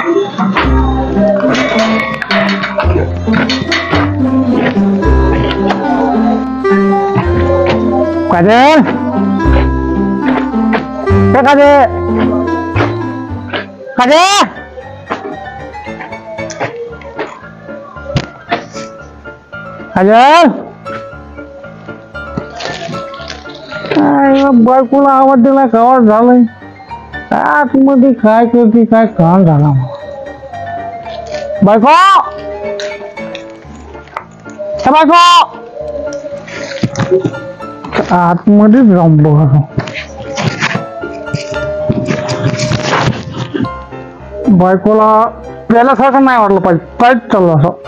काजल काजल काजल काजल बायकोला आवाज दिला गावात झालंय आतमध्ये काय करते काय काम झाला बायको बायको आतमध्येच जाऊन बघा बायकोला प्यायल्यासारखं नाही वाटलं पाहिजे पाहिजे चाललं असं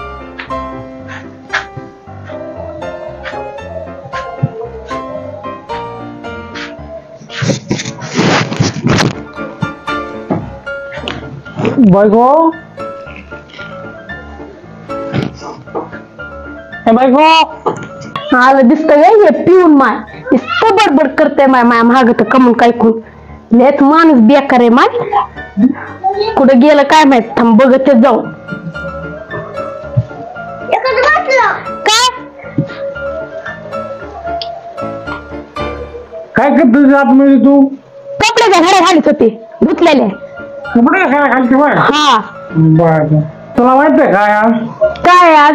बायको बायको आलं दिसतं हे पिऊन माय नुसतं बडबड करते माय माय माग तर कमून काय खून लेच माणूस बेकार आहे माय कुठं गेलं काय माहित थांब बघत जाऊन काय करतो आतमध्ये तू कपडे घड्या घालीत होते धुतलेले कपडे खालची बरं हा बर तुला माहित आहे काय आज काय आज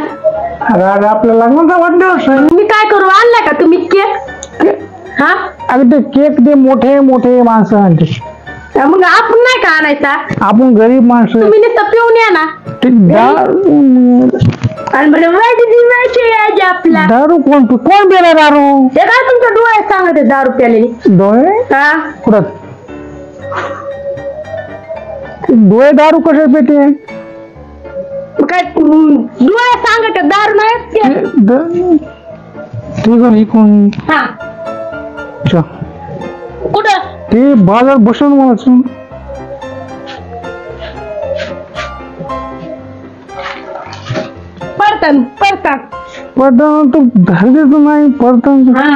अरे आज आपल्या लग्नाचा वाढदिवस आहे मी काय करू आणला का तुम्ही केक हा अगदी केक ते मोठे मोठे माणसं आणते मग आपण नाही का आणायचा आपण गरीब माणसं तुम्ही नुसतं पिऊन या ना आणि बरं आपला दारू कोण कोण पिणार दारू हे काय तुमच्या डोळ्यात सांगत आहे दारू प्यालेली डोळे हा कुठं डोळे दारू कशा पेटे काय डोळ्यात सांगत आहे दारू नाही ठीक आहे कोण हा कुठं ते बाजार बसून वाचून पडतान पडतान पडताना तू धरलेच नाही पडताना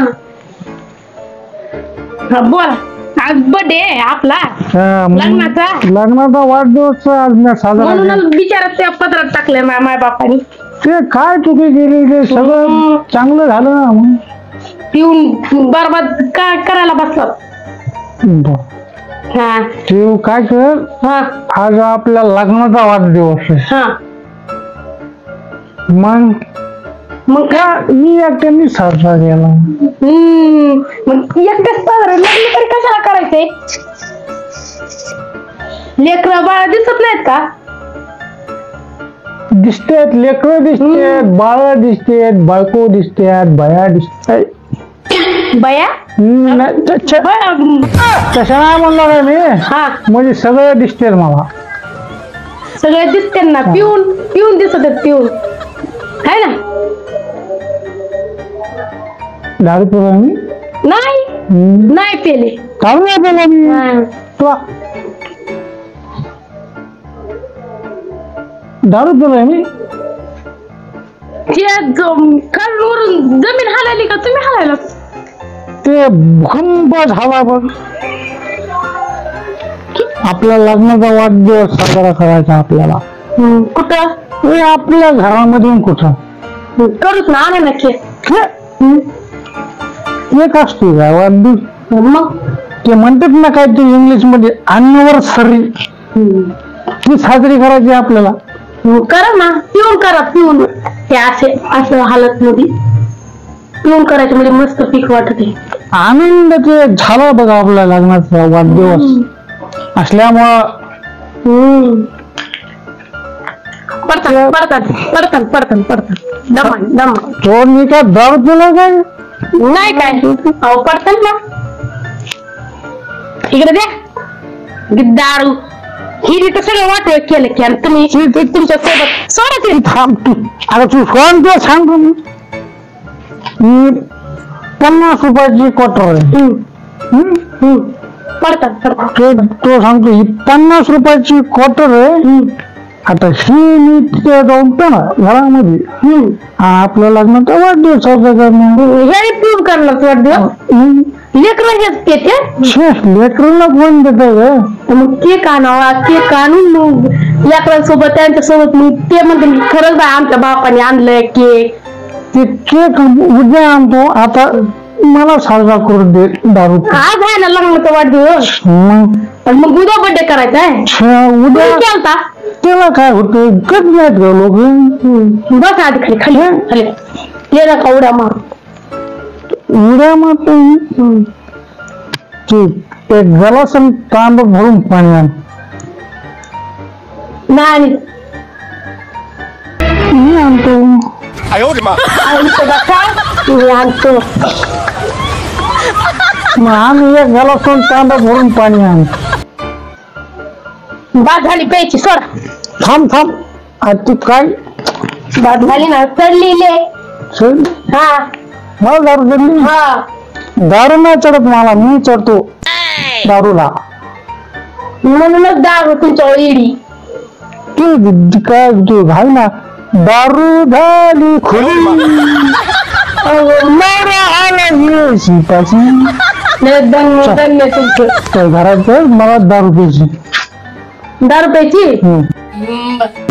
हा बोल आज बर्थडे आहे आपला लग्नाचा वाढदिवस आज मी साजरा म्हणून बिचारात त्या पत्रात टाकले माय बापानी ते काय चुकी केली ते सगळं चांगलं झालं ना मग पिऊन बरबाद काय करायला बसला हा तू काय कर आज आपल्या लग्नाचा वाढदिवस आहे मग मग का मी एकट्याने साजरा केला मग एकटेच लग्न तरी कशाला करायचंय लेकरं बाळ दिसत नाहीत का दिसतेत लेकरं दिसतेत बाळ दिसतेत बायको दिसतेत बाया दिसतात बया तसं नाही म्हणणार आहे मी म्हणजे सगळं दिसते मला सगळे दिसते ना पिऊन पिऊन दिसत आहेत पिऊन है ना दारू पिला मी नाही नाही पेले काढून नाही पेला मी तुला दारू पिलाय मी खालून जमीन हलायली का तुम्ही हलायला ते भूकंप झाला बघ आपल्या लग्नाचा वाढदिवस साजरा करायचा आपल्याला कुठं आपल्या घरामधून कुठं करूच ना आणा ना केक एक असतो का वाढदिवस मग ते म्हणतात ना काय ते इंग्लिश मध्ये अॅनिव्हर्सरी ती साजरी करायची आपल्याला करा ना पिऊन करा पिऊन ते असे असं हालत मध्ये पिऊन करायचं म्हणजे मस्त पीक वाटत आहे आनंद ते झाला बघा आपल्या लग्नाचा वाढदिवस असल्यामुळं पडतात पडतात पडतात पडतात पडतात दमा दमा तो मी काय दारू पिला काय नाही काय अहो पडतात ना इकडे द्या दारू ही तर सगळं वाटोळ केलं की आणि तुम्ही तुमच्या सोबत सोडा तरी थांब तू अरे तू फोन पे सांगतो मी 50 रुपयाची क्वार्टर आहे पडतात पडतात तो सांगतो ही 50 रुपयाची क्वार्टर आहे आता ही मी तिथे जाऊन ना घरामध्ये आपल्या लग्नाचा वाढदिवस साजरा करणार हे पिऊन करणार वाढदिवस लेकरं हेच ते लेकरूला कोण देत ग? मग केक आणावा, केक आणून मग लेकरांसोबत त्यांच्यासोबत मग ते म्हणते खरंच बाय आमच्या बापाने आणलंय केक. ते केक उद्या आणतो. आता मला साजरा करून दे दारू. आज आहे ना लग्नाचा वाढदिवस, पण मग उद्या बर्थडे करायचा आहे. उद्या केलता त्याला काय होतं कधी नाहीत ग लोक. बस आधी खाली खाली खाली ये ना का उड्या मार. उड्या मारतो ते एक गलास आणि तांब भरून पाणी आण. नाही मी आणतो. मी आणतो. मग आम्ही एक गलास आणि तांब भरून पाणी आण. बाद झाली प्यायची सोडा. थांब थांब आता तू काय बाद झाली ना चढलेले. चल हा मला दारू चढली. हा दारू नाही चढत मला, मी चढतो दारूला. म्हणूनच दारू तुमच्या इडी. तू काय तू घाल ना दारू झाली खुली मारा आला शिपाची. धन्य तुमचं. काय घरात मला दारू प्यायची. दारू प्यायची. हम्म.